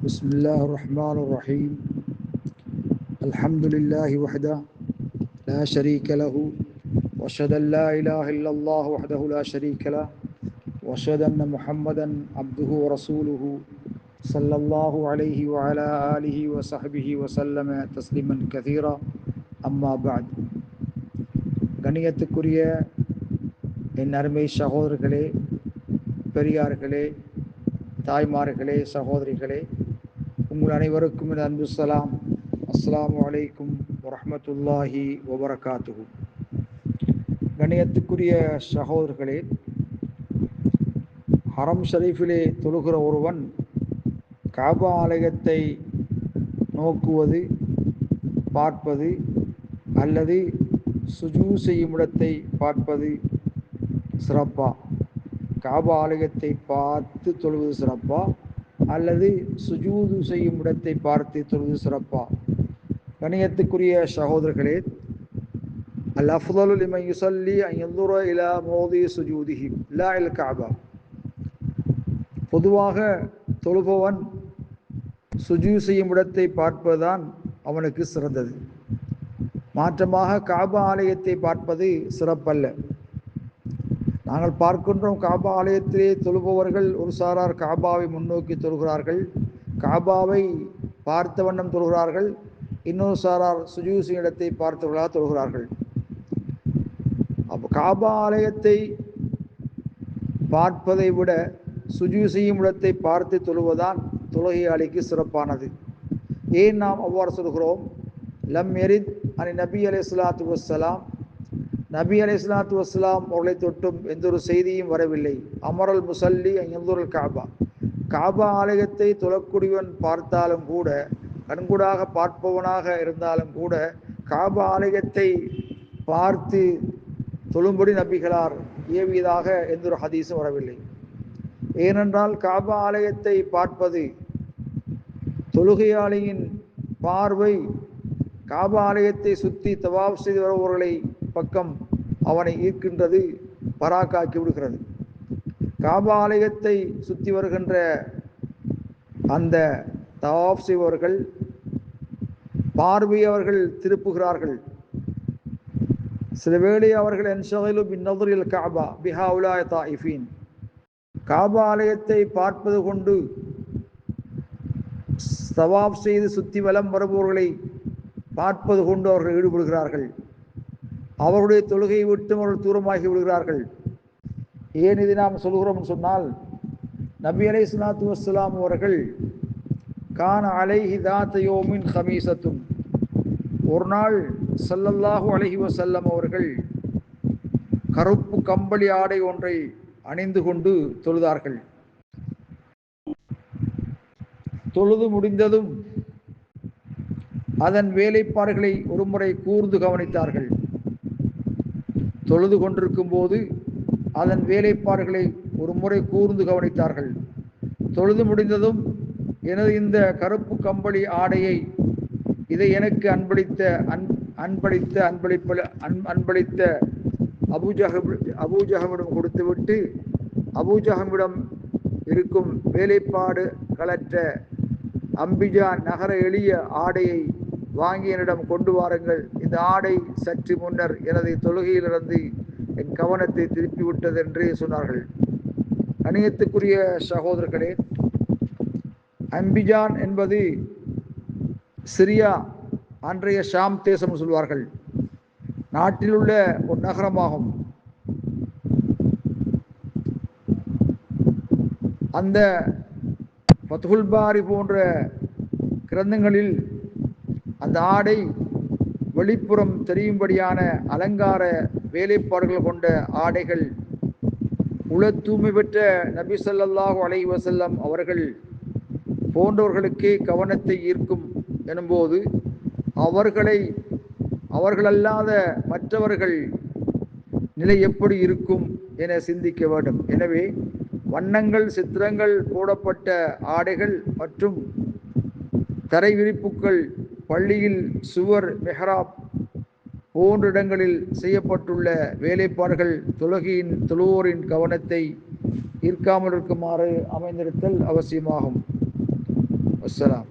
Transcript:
بسم الله الرحمن الرحيم الحمد لله وحده لا شريك له وأشهد أن لا إله إلا الله وحده لا شريك له وأشهد أن محمدا عبده ورسوله صلى الله عليه وعلى آله وصحبه وسلم تسليما كثيرا أما بعد கண்ணியத்துக்குரிய என் அருமை சகோதரர்களே, பெரியார்களே, தாய்மார்களே, சகோதரிகளே, உங்கள் அனைவருக்கும் என் அன்பு சலாம். அஸ்ஸலாமு அலைக்கும் வரஹ்மத்துல்லாஹி வபரகாத்துஹு. கண்ணியத்துக்குரிய சகோதரர்களே, ஹரம் ஷரீஃபிலே தொழுகிற ஒருவன் காபா ஆலயத்தை நோக்குவது, பார்ப்பது அல்லது சுஜூத் செய்யும் இடத்தை பார்ப்பது சிறப்பா? காபா ஆலயத்தை பார்த்து தொழுவது சிறப்பா அல்லது சுஜூது செய்யும் இடத்தை பார்த்து தொழுவது சிறப்பா? கணியத்துக்குரிய சகோதரர்களே, அல் அஃதலு லிமன் யுஸல்லி அன் யன்துர இலா மௌதி சுஜூதிஹி லா இல் கஅபா. பொதுவாக தொழுபவன் சுஜூத் செய்யும் இடத்தை பார்ப்பதுதான் அவனுக்கு சிறந்தது. மாற்றமாக காபா ஆலயத்தை பார்ப்பது சிறப்பல்ல. நாங்கள் பார்க்கின்றோம், காபா ஆலயத்திலே தொழுபவர்கள் ஒரு சாரார் காபாவை முன்னோக்கி தொழுகிறார்கள், காபாவை பார்த்த வண்ணம் தொழுகிறார்கள். இன்னொரு சாரார் சுஜூத் செய்யும் இடத்தை பார்த்தவர்களாக தொழுகிறார்கள். அப்போ காபா ஆலயத்தை பார்ப்பதை விட சுஜூத் செய்யும் இடத்தை பார்த்து தொழுவதுதான் தொழுகையாளிக்கு சிறப்பானது. ஏன் நாம் அவ்வாறு சொல்கிறோம்? லம் யரித் அனி நபி அலைஹிஸ்ஸலாத்து வஸ்ஸலாம், நபி அலைஹிஸ்ஸலாத்து வஸ்ஸலாம் அவர்களை தொட்டும் எந்த ஒரு செய்தியும் வரவில்லை. அமரல் முசல்லி யன்துருல் காபா, காபா ஆலயத்தை தொழக்கூடியவன் பார்த்தாலும் கூட, கண்கூடாக பார்ப்பவனாக இருந்தாலும் கூட, காபா ஆலயத்தை பார்த்து தொழும்படி நபிகளார் ஏவியதாக எந்த ஒரு ஹதீஸும் வரவில்லை. ஏனென்றால் காபா ஆலயத்தை பார்ப்பது தொழுகையாளியின் பார்வை காபா ஆலயத்தை சுற்றி தவாப் செய்து வருபவர்களை பக்கம் அவனை ஈர்க்கின்றது, பராக்காக்கி விடுகிறது. காபா ஆலயத்தை சுற்றி வருகின்ற அந்த தவாப் செய்பவர்கள் பார்வையை அவர்கள் திருப்புகிறார்கள். சில வேளை அவர்கள் என்ஷகிலு பின்னதுரில் காபா பிஹாவுலாய் தாயிஃபீன், காபா ஆலயத்தை பார்ப்பது கொண்டு தவாப் செய்து சுற்றி வலம் வருபவர்களை பார்ப்பது கொண்டு அவர்கள் ஈடுபடுகிறார்கள். அவருடைய தொழுகையை விட்டு அவர்கள் தூரமாகி விடுகிறார்கள். ஏன் இது நாம் சொல்கிறோம் சொன்னால், நபி அலைஹிஸ்ஸலாத்து வஸ்ஸலாம் அவர்கள் கான அலைஹி தாத்த யோமின் ஹமீசத்துன், ஒரு நாள் ஸல்லல்லாஹு அலைஹி வஸல்லம் அவர்கள் கருப்பு கம்பளி ஆடை ஒன்றை அணிந்து கொண்டு தொழுதார்கள். தொழுது முடிந்ததும் அதன் வேலைப்பாடுகளை ஒருமுறை கூர்ந்து கவனித்தார்கள். தொழுது கொண்டிருக்கும் போது அதன் வேலைப்பாடுகளை ஒரு முறை கூர்ந்து கவனித்தார்கள். தொழுது முடிந்ததும், எனது இந்த கருப்பு கம்பளி ஆடையை இதை எனக்கு அன்பளித்த அபூஜஹமிடம் கொடுத்துவிட்டு, அபூஜஹமிடம் இருக்கும் வேலைப்பாடு களற்ற அம்பிஜா நகர எளிய ஆடையை வாங்கி என்னிடம் கொண்டு வாருங்கள். இந்த ஆடை சற்று முன்னர் எனது தொழுகையிலிருந்து என் கவனத்தை திருப்பிவிட்டது என்று சொன்னார்கள். கணியத்துக்குரிய சகோதரர்களே, அம்பிஜான் என்பது சிரியா, அன்றைய ஷாம் தேசம் சொல்வார்கள், நாட்டில் உள்ள ஒரு நகரமாகும். அந்த ஃபத்ஹுல் பாரி போன்ற கிரந்தங்களில் அந்த ஆடை வெளிப்புறம் தெரியும்படியான அலங்கார வேலைப்பாடுகள் கொண்ட ஆடைகள் உள தூய்மை பெற்ற நபி ஸல்லல்லாஹு அலைஹி வஸல்லம் அவர்கள் போன்றவர்களுக்கே கவனத்தை ஈர்க்கும் எனும்போது, அவர்களல்லாத மற்றவர்கள் நிலை எப்படி இருக்கும் என சிந்திக்க வேண்டும். எனவே வண்ணங்கள், சித்திரங்கள் போடப்பட்ட ஆடைகள் மற்றும் தரை விரிப்புக்கள், பள்ளியில் சுவர், மெஹராப் போன்ற இடங்களில் செய்யப்பட்டுள்ள வேலைப்பாடுகள் தொழுவோரின் கவனத்தை ஈர்க்காமல் இருக்குமாறு அமைந்திருத்தல் அவசியமாகும். அஸ்ஸலாம்.